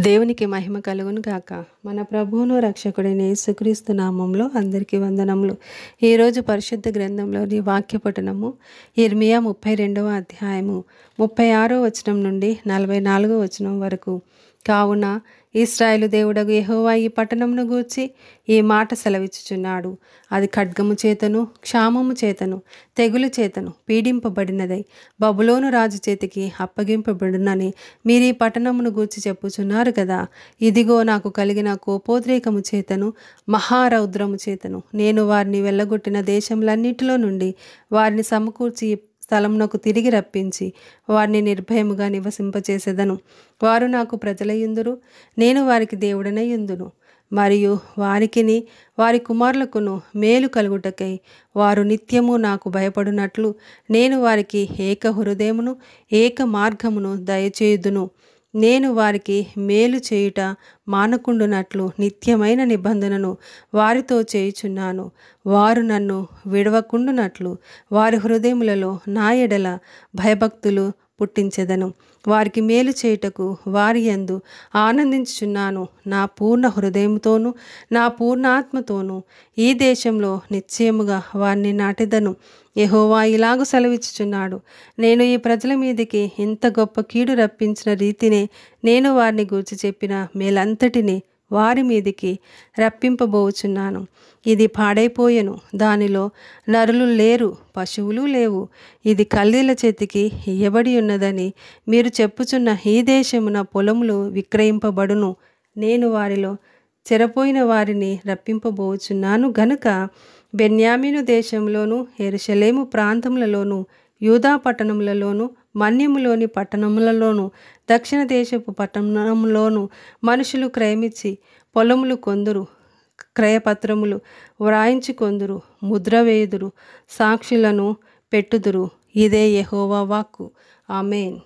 దేవునికి మహిమ కలుగును గాక. మన ప్రభువును రక్షకుడైన యేసుక్రీస్తు నామంలో అందరికీ వందనములు. ఈరోజు పరిశుద్ధ గ్రంథంలోని వాక్య పఠనము ఇర్మియా 32వ అధ్యాయము 36వ వచనం నుండి 44వ వచనం వరకు. కావున ఇశ్రాయేలు దేవుడగు యెహోవా ఈ పట్టణమును గూర్చి ఈ మాట సెలవిచ్చుచున్నాడు. అది ఖడ్గము చేతను, క్షామము చేతను, తెగులు చేతను పీడింపబడినదై బబులోను రాజు చేతికి అప్పగింపబడునని మీరు ఈ పట్టణమును గూర్చి చెప్పుచున్నారు కదా. ఇదిగో నాకు కలిగిన కోపోద్రేకము చేతను, మహారౌద్రము చేతను నేను వారిని వెళ్ళగొట్టిన దేశములన్నిటిలో నుండి వారిని సమకూర్చి స్థలమునకు తిరిగి రప్పించి వారిని నిర్భయముగా నివసింపచేసేదను. వారు నాకు ప్రజలయుందురు, నేను వారికి దేవుడనయుందును. మరియు వారికిని వారి కుమారులకును మేలు కలుగుటకై వారు నిత్యము నాకు భయపడునట్లు నేను వారికి ఏక హృదయమును ఏక మార్గమును దయచేయుదును. నేను వారికి మేలు చేయుట మానకుండునట్లు నిత్యమైన నిబంధనను వారితో చేయుచున్నాను. వారు నన్ను విడవకుండునట్లు వారి హృదయములలో నా ఎడల భయభక్తులు పుట్టించెదను. వారికి మేలు చేయుటకు వారి యందు ఆనందించుచున్నాను. నా పూర్ణ హృదయంతోనూ నా పూర్ణ ఆత్మతోనూ ఈ దేశంలో నిశ్చయముగా వారిని నాటెదను. యెహోవా ఇలాగు సెలవిచ్చుచున్నాడు. నేను ఈ ప్రజల మీదకి ఇంత గొప్ప కీడు రప్పించిన రీతినే నేను వారిని గూర్చి చెప్పిన మేలంతటిని వారి మీదికి రప్పింపబోచున్నాను. ఇది పాడైపోయెను, దానిలో నరులు లేరు, పశువులు లేవు. ఇది కల్దీల చేతికి ఇయ్యబడి ఉన్నదని మీరు చెప్పుచున్న ఈ దేశమున పొలములు విక్రయింపబడును. నేను వారిలో చెరపోయిన వారిని రప్పింపబోచున్నాను గనుక బెన్యామీను దేశంలోను, యెరూషలేము ప్రాంతములలోను, యూదా పట్టణములలోను, మన్యములోని పట్టణములలోను, దక్షిణ దేశపు పట్టణములోను మనుషులు క్రయమిచ్చి పొలములు కొందురు, క్రయపత్రములు వ్రాయించుకొందురు, ముద్ర వేయుదురు, సాక్షులను పెట్టుదురు. ఇదే యెహోవా వాక్కు. ఆమేన్.